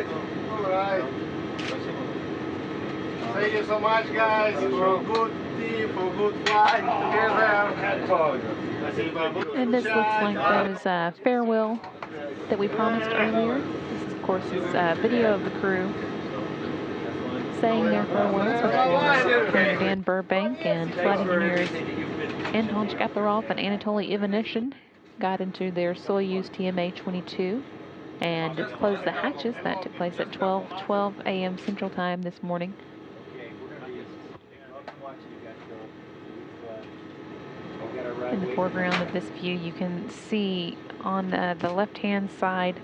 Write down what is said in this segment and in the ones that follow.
All right. Thank you so much, guys, for a good team, for a good flight together. And this looks like those farewell that we promised earlier. This, of course, is video of the crew saying their farewells before Colonel Dan Burbank and flight engineers Anton Shkaplerov and Anatoly Ivanishin got into their Soyuz TMA-22 and closed the hatches. That took place at 12:12 a.m. Central Time this morning. In the foreground of this view, you can see on the left-hand side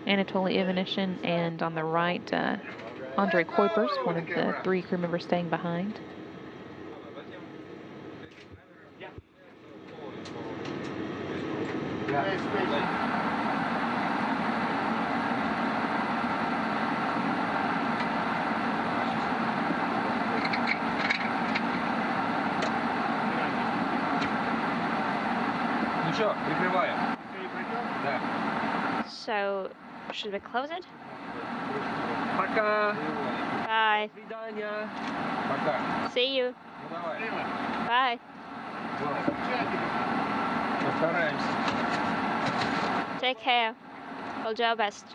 Anatoly Ivanishin, and on the right Andrei Kuipers, one of the 3 crew members staying behind. So, should we close it? Пока. Bye. До свидания. Пока. See you. Ну давай. Bye. Постараемся. Take care. We'll do our best.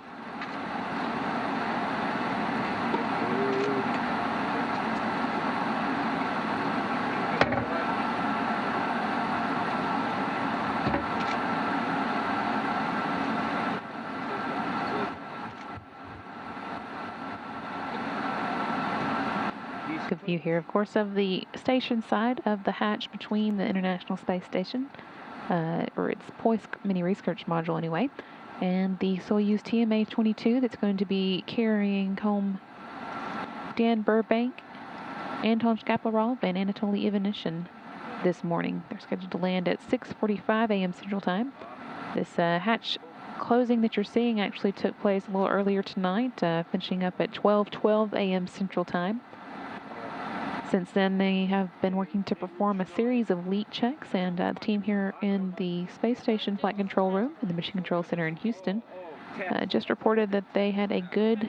Good view here, of course, of the station side of the hatch between the International Space Station, or its Poisk mini research module anyway, and the Soyuz TMA-22 that's going to be carrying home Dan Burbank, Anton Shkaplerov, and Anatoly Ivanishin this morning. They're scheduled to land at 6:45 a.m. Central Time. This hatch closing that you're seeing actually took place a little earlier tonight, finishing up at 12:12 a.m. Central Time. Since then, they have been working to perform a series of leak checks, and the team here in the Space Station Flight Control Room in the Mission Control Center in Houston just reported that they had a good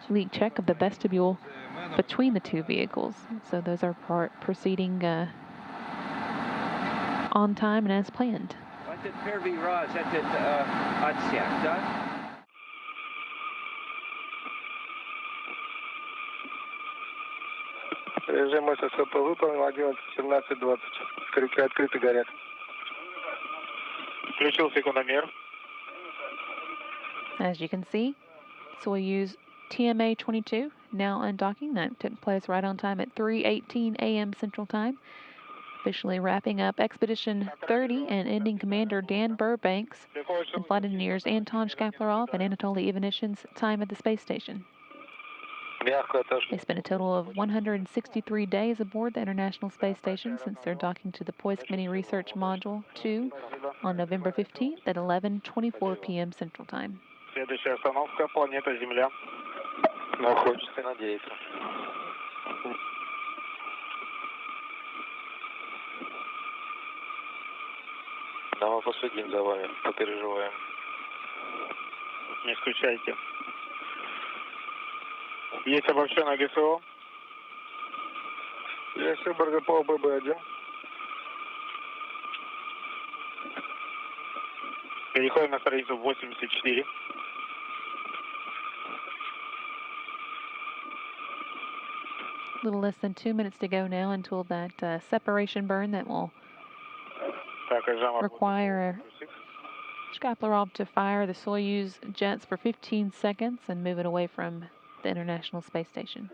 leak check of the vestibule between the 2 vehicles. So those are proceeding on time and as planned. Режим ССП выполнен, 11:17:20. Крюки открыты, горят. Включил секундомер. As you can see, Soyuz TMA-22 now undocking. That took place right on time at 3:18 a.m. Central Time. Officially wrapping up Expedition 30 and ending Commander Dan Burbank's and flight engineers Anton Shkaplerov and Anatoly Ivanishin's time at the space station. They spent a total of 163 days aboard the International Space Station since their docking to the Poisk Mini Research Module 2 on November 15th at 11:24 p.m. Central Time. Следующая остановка, планета Земля. Хочется надеяться. Да, мы последим за вами, попереживаем. Не исключайте. Есть обобщенное ГСО. Есть БРГПО ББ-1. Переходим на страницу 84. A little less than 2 minutes to go now until that separation burn that will require Shkaplerov to fire the Soyuz jets for 15 seconds and move it away from the International Space Station.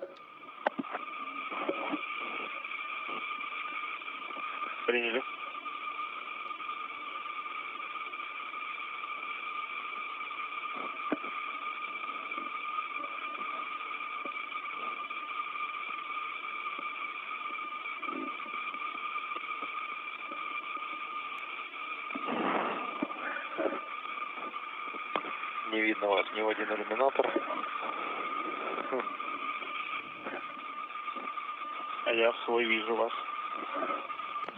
Приняли. Не видно вас ни в один иллюминатор. А я в свой вижу вас.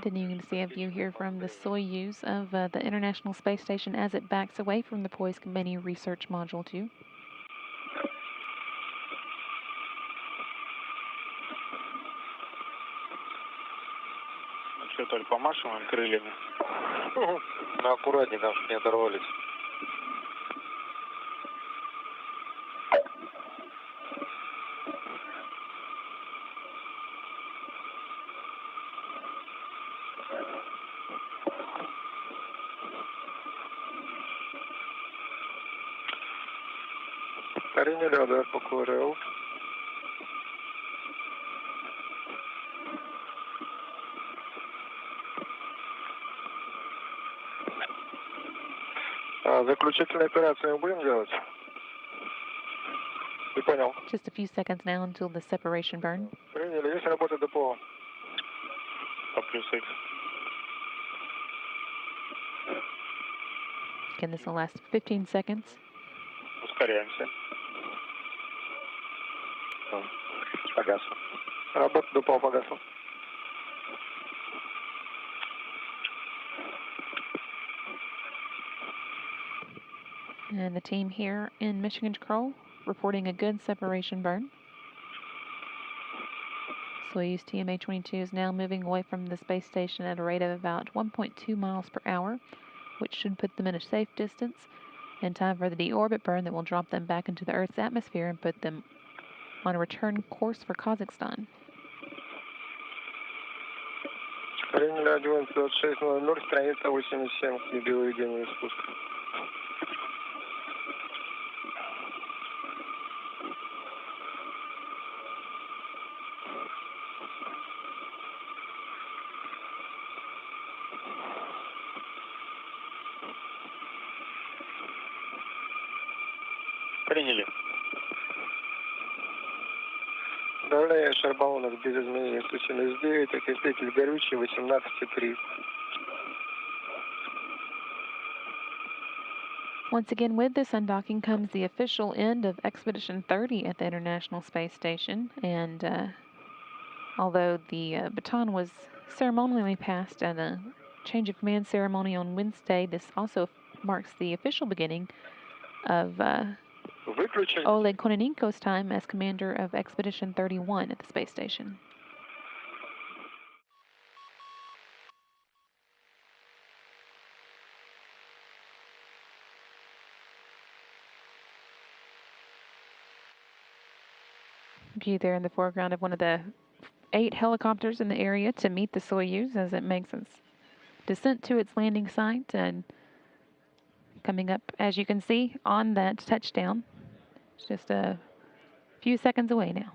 Continuing to see a view here from the Soyuz of the International Space Station as it backs away from the Poisk Mini Research Module 2. Анатолий, помашиваем крыльями. Ну, аккуратнее, там, чтобы не оторвались. Приняли удар по КРЛ. Заключительную операцию мы будем делать? Не понял. Just a few seconds now until the separation burn. Приняли, есть работа ДПО. По плюс X. Again, this will last 15 seconds. Ускоряемся. Погасло. Работа ДПО погасла. And the team here in mission control reporting a good separation burn. Soyuz TMA-22 is now moving away from the space station at a rate of about 1.2 miles per hour, which should put them in a safe distance in time for the deorbit burn that will drop them back into the Earth's atmosphere and put them on a return course for Kazakhstan. Приняли 11.26.00, страница 87, видеоведение спуска. Приняли. Давление шарбаллонов без изменений включено с 9, окислитель горючий 18,3. Once again, with this undocking comes the official end of Expedition 30 at the International Space Station. And although the baton was ceremonially passed at a change of command ceremony on Wednesday, this also marks the official beginning of Oleg Kononenko's time as commander of Expedition 31 at the space station. View there in the foreground of one of the 8 helicopters in the area to meet the Soyuz as it makes its descent to its landing site, and coming up, as you can see, on that touchdown. It's just a few seconds away now.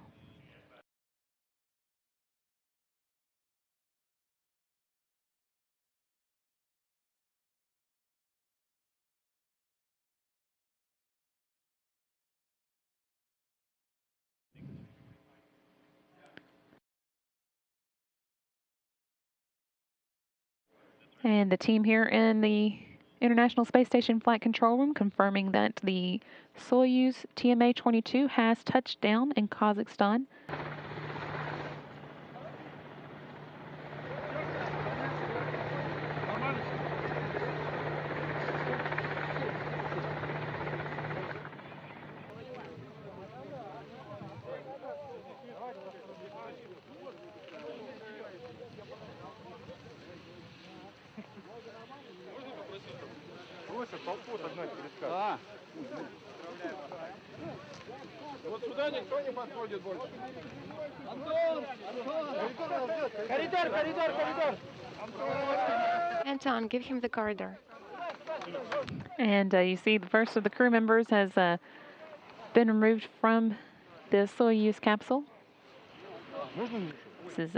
And the team here in the International Space Station Flight Control Room confirming that the Soyuz TMA-22 has touched down in Kazakhstan. Вот сюда никто не подходит больше. Антон! Коридор! Anton, give him the corridor. And you see the first of the crew members has been removed from the Soyuz capsule. This is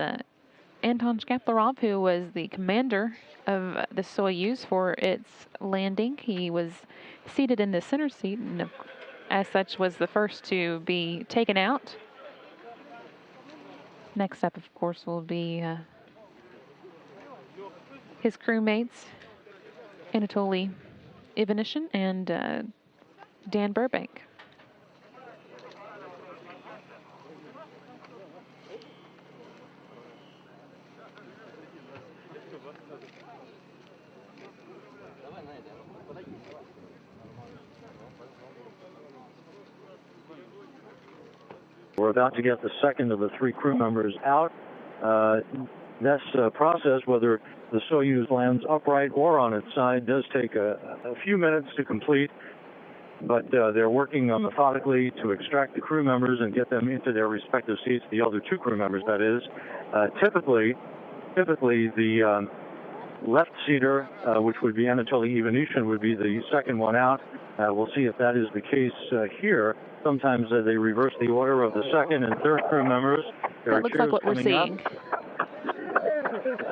Anton Shkaplerov, who was the commander of the Soyuz for its landing. He was seated in the center seat and as such was the first to be taken out. Next up, of course, will be his crewmates, Anatoly, Ivanishin, and Dan Burbank. We're about to get the second of the 3 crew members out. this process, whether the Soyuz lands upright or on its side, does take a few minutes to complete, but they're working methodically to extract the crew members and get them into their respective seats, the other two crew members, that is. Typically the left seater, which would be Anatoly Ivanishin, would be the second one out. We'll see if that is the case here. Sometimes they reverse the order of the second and third crew members. That looks like what we're seeing.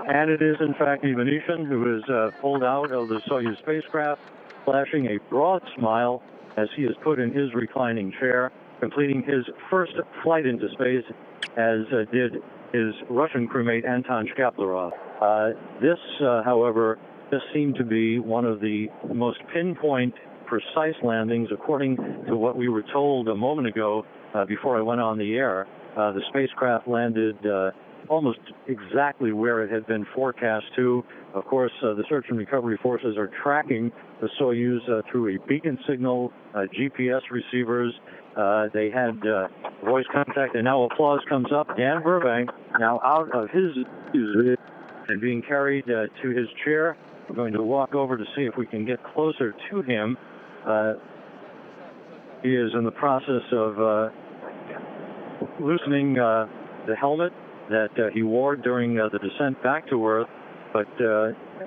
And it is, in fact, Ivanishin who is pulled out of the Soyuz spacecraft, flashing a broad smile as he is put in his reclining chair, completing his first flight into space, as did his Russian crewmate Anton Shkaplerov. This, however, this seemed to be one of the most pinpoint, precise landings, according to what we were told a moment ago before I went on the air. The spacecraft landed almost exactly where it had been forecast to. Of course, the search and recovery forces are tracking the Soyuz through a beacon signal, GPS receivers. They had voice contact, and now applause comes up. Dan Burbank, now out of his and being carried to his chair. We're going to walk over to see if we can get closer to him. He is in the process of loosening the helmet that he wore during the descent back to Earth, but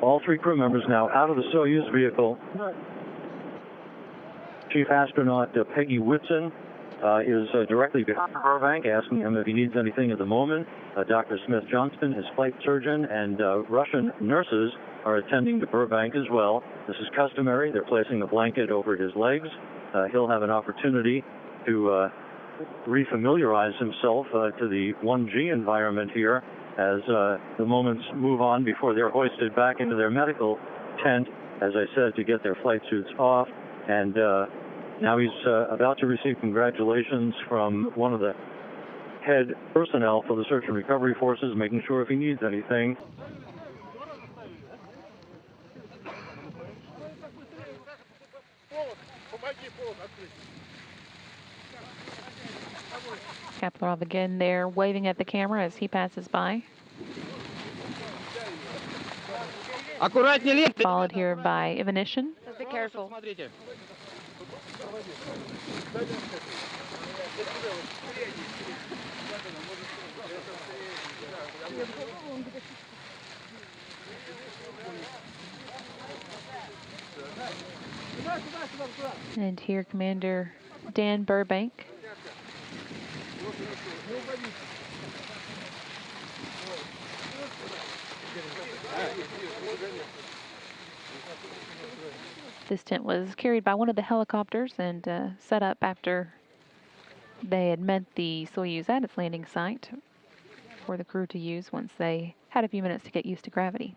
all three crew members now out of the Soyuz vehicle. Chief astronaut Peggy Whitson is directly behind Burbank, asking him if he needs anything at the moment. Dr. Smith Johnston, his flight surgeon, and Russian nurses are attending to Burbank as well. This is customary. They're placing the blanket over his legs. He'll have an opportunity to refamiliarize himself to the 1G environment here as the moments move on before they're hoisted back into their medical tent, as I said, to get their flight suits off. And now he's about to receive congratulations from one of the head personnel for the search and recovery forces, making sure if he needs anything. Shkaplerov again there waving at the camera as he passes by. Followed here by Ivanishin. Be careful. And here Commander Dan Burbank. This tent was carried by one of the helicopters and set up after they had met the Soyuz at its landing site for the crew to use once they had a few minutes to get used to gravity.